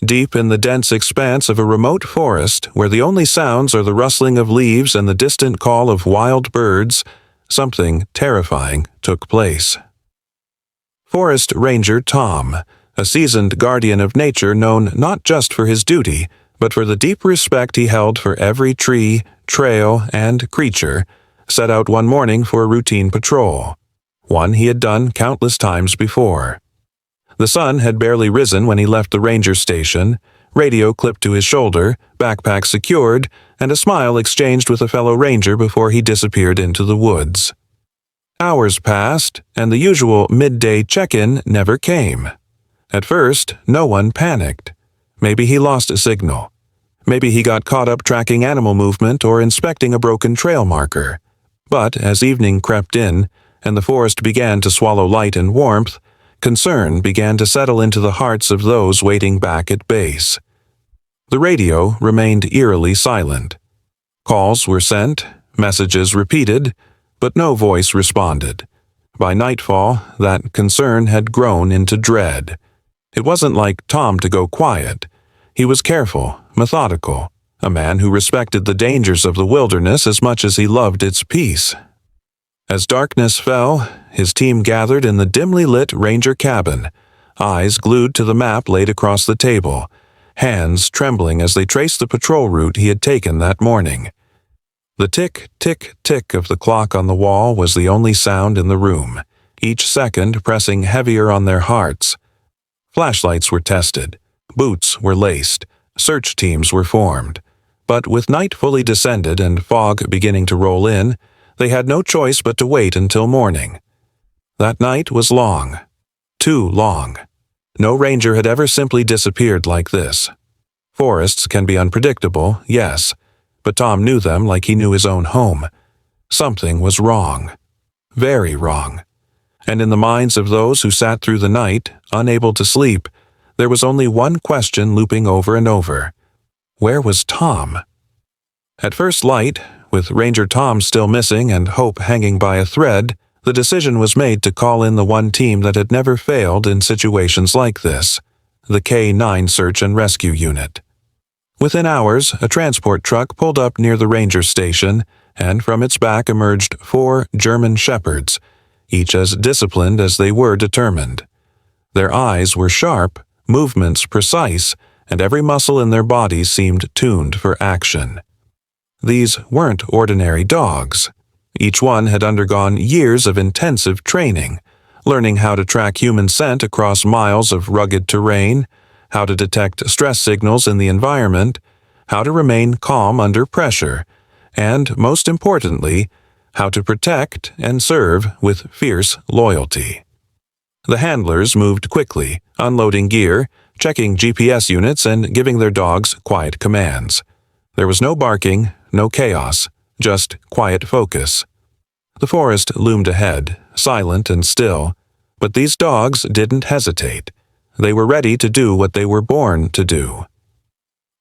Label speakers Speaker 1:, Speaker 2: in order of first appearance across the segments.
Speaker 1: Deep in the dense expanse of a remote forest, where the only sounds are the rustling of leaves and the distant call of wild birds, something terrifying took place. Forest Ranger Tom, a seasoned guardian of nature known not just for his duty, but for the deep respect he held for every tree, trail, and creature, set out one morning for a routine patrol, one he had done countless times before. The sun had barely risen when he left the ranger station, radio clipped to his shoulder, backpack secured, and a smile exchanged with a fellow ranger before he disappeared into the woods. Hours passed, and the usual midday check-in never came. At first, no one panicked. Maybe he lost a signal. Maybe he got caught up tracking animal movement or inspecting a broken trail marker. But as evening crept in, and the forest began to swallow light and warmth, concern began to settle into the hearts of those waiting back at base. The radio remained eerily silent. Calls were sent, messages repeated, but no voice responded. By nightfall, that concern had grown into dread. It wasn't like Tom to go quiet. He was careful, methodical, a man who respected the dangers of the wilderness as much as he loved its peace. As darkness fell, his team gathered in the dimly lit ranger cabin, eyes glued to the map laid across the table, hands trembling as they traced the patrol route he had taken that morning. The tick, tick, tick of the clock on the wall was the only sound in the room, each second pressing heavier on their hearts. Flashlights were tested, boots were laced, search teams were formed. But with night fully descended and fog beginning to roll in, they had no choice but to wait until morning. That night was long. Too long. No ranger had ever simply disappeared like this. Forests can be unpredictable, yes, but Tom knew them like he knew his own home. Something was wrong. Very wrong. And in the minds of those who sat through the night, unable to sleep, there was only one question looping over and over. Where was Tom? At first light, with Ranger Tom still missing and hope hanging by a thread, the decision was made to call in the one team that had never failed in situations like this, the K-9 Search and Rescue Unit. Within hours, a transport truck pulled up near the ranger station, and from its back emerged 4 German shepherds, each as disciplined as they were determined. Their eyes were sharp, movements precise, and every muscle in their bodies seemed tuned for action. These weren't ordinary dogs. Each one had undergone years of intensive training, learning how to track human scent across miles of rugged terrain, how to detect stress signals in the environment, how to remain calm under pressure, and, most importantly, how to protect and serve with fierce loyalty. The handlers moved quickly, unloading gear, checking GPS units, and giving their dogs quiet commands. There was no barking, no chaos, just quiet focus. The forest loomed ahead, silent and still, but these dogs didn't hesitate. They were ready to do what they were born to do.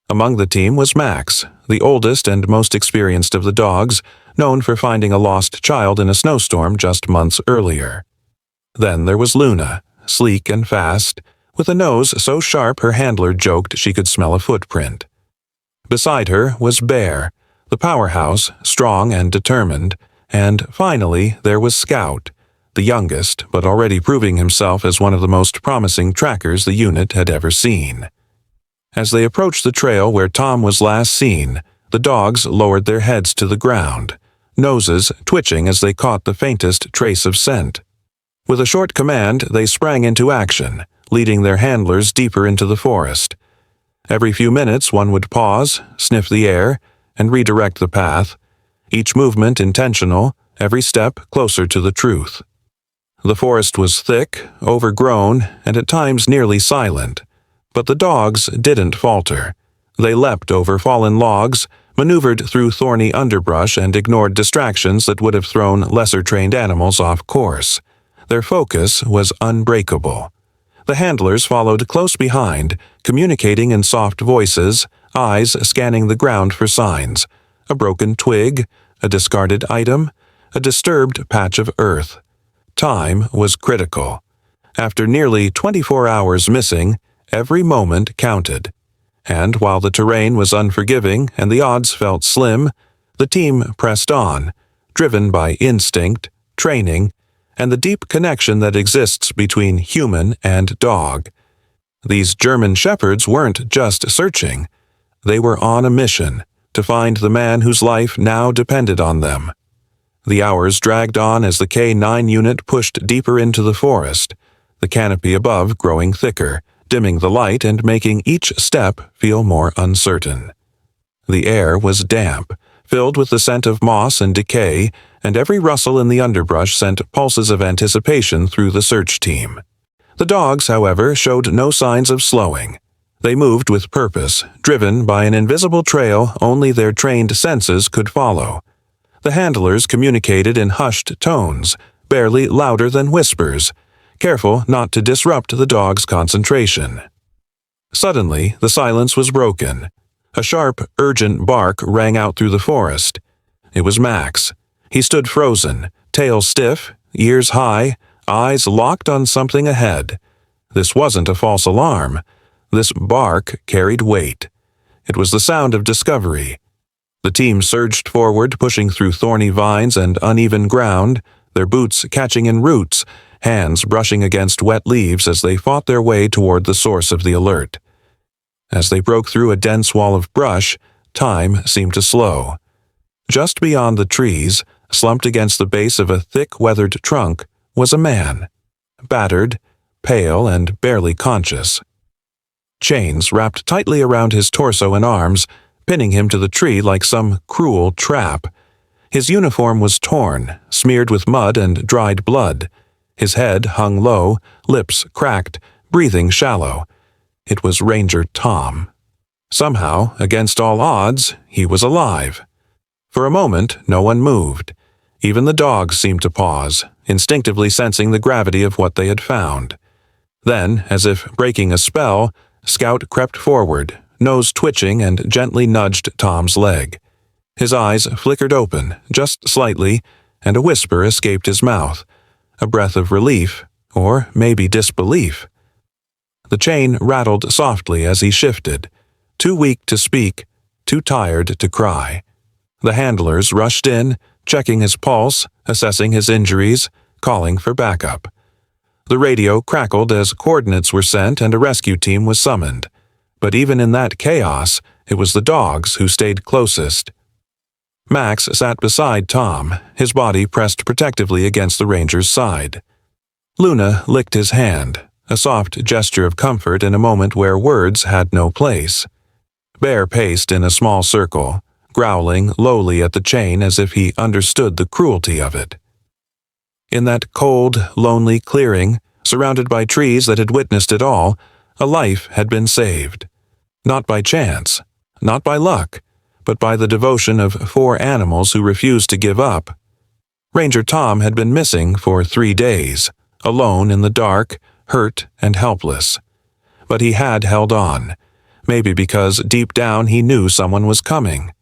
Speaker 1: Among the team was Max, the oldest and most experienced of the dogs, known for finding a lost child in a snowstorm just months earlier. Then there was Luna, sleek and fast, with a nose so sharp her handler joked she could smell a footprint. Beside her was Bear, the powerhouse, strong and determined, and finally there was Scout, the youngest but already proving himself as one of the most promising trackers the unit had ever seen. As they approached the trail where Tom was last seen, the dogs lowered their heads to the ground, noses twitching as they caught the faintest trace of scent. With a short command, they sprang into action, leading their handlers deeper into the forest. Every few minutes one would pause, sniff the air, and redirect the path, each movement intentional, every step closer to the truth. The forest was thick, overgrown, and at times nearly silent, but the dogs didn't falter. They leapt over fallen logs, maneuvered through thorny underbrush, and ignored distractions that would have thrown lesser-trained animals off course. Their focus was unbreakable. The handlers followed close behind, communicating in soft voices, eyes scanning the ground for signs. A broken twig, a discarded item, a disturbed patch of earth. Time was critical. After nearly 24 hours missing, every moment counted. And while the terrain was unforgiving and the odds felt slim, the team pressed on, driven by instinct, training, and the deep connection that exists between human and dog. These German shepherds weren't just searching. They were on a mission to find the man whose life now depended on them. The hours dragged on as the K-9 unit pushed deeper into the forest, the canopy above growing thicker, dimming the light and making each step feel more uncertain. The air was damp, filled with the scent of moss and decay, and every rustle in the underbrush sent pulses of anticipation through the search team. The dogs, however, showed no signs of slowing. They moved with purpose, driven by an invisible trail only their trained senses could follow. The handlers communicated in hushed tones, barely louder than whispers, careful not to disrupt the dog's concentration. Suddenly, the silence was broken. A sharp, urgent bark rang out through the forest. It was Max. He stood frozen, tail stiff, ears high, eyes locked on something ahead. This wasn't a false alarm. This bark carried weight. It was the sound of discovery. The team surged forward, pushing through thorny vines and uneven ground, their boots catching in roots, hands brushing against wet leaves as they fought their way toward the source of the alert. As they broke through a dense wall of brush, time seemed to slow. Just beyond the trees, slumped against the base of a thick, weathered trunk, was a man, battered, pale, and barely conscious. Chains wrapped tightly around his torso and arms, pinning him to the tree like some cruel trap. His uniform was torn, smeared with mud and dried blood. His head hung low, lips cracked, breathing shallow. It was Ranger Tom. Somehow, against all odds, he was alive. For a moment, no one moved. Even the dogs seemed to pause, instinctively sensing the gravity of what they had found. Then, as if breaking a spell, Scout crept forward, nose twitching, and gently nudged Tom's leg. His eyes flickered open, just slightly, and a whisper escaped his mouth, a breath of relief, or maybe disbelief. The chain rattled softly as he shifted, too weak to speak, too tired to cry. The handlers rushed in, checking his pulse, assessing his injuries, calling for backup. The radio crackled as coordinates were sent and a rescue team was summoned. But even in that chaos, it was the dogs who stayed closest. Max sat beside Tom, his body pressed protectively against the ranger's side. Luna licked his hand, a soft gesture of comfort in a moment where words had no place. Bear paced in a small circle, growling lowly at the chain as if he understood the cruelty of it. In that cold, lonely clearing, surrounded by trees that had witnessed it all, a life had been saved. Not by chance, not by luck, but by the devotion of 4 animals who refused to give up. Ranger Tom had been missing for 3 days, alone in the dark, hurt and helpless. But he had held on, maybe because deep down he knew someone was coming.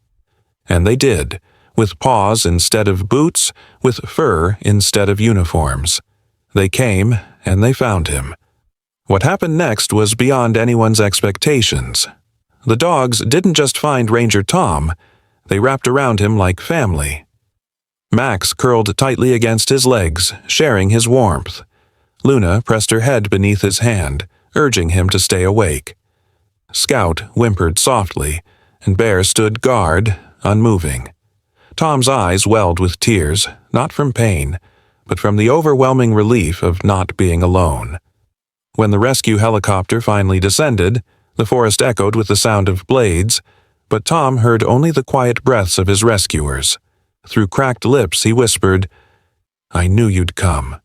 Speaker 1: And they did, with paws instead of boots, with fur instead of uniforms. They came, and they found him. What happened next was beyond anyone's expectations. The dogs didn't just find Ranger Tom, they wrapped around him like family. Max curled tightly against his legs, sharing his warmth. Luna pressed her head beneath his hand, urging him to stay awake. Scout whimpered softly, and Bear stood guard, unmoving. Tom's eyes welled with tears, not from pain, but from the overwhelming relief of not being alone. When the rescue helicopter finally descended, the forest echoed with the sound of blades, but Tom heard only the quiet breaths of his rescuers. Through cracked lips he whispered, "I knew you'd come."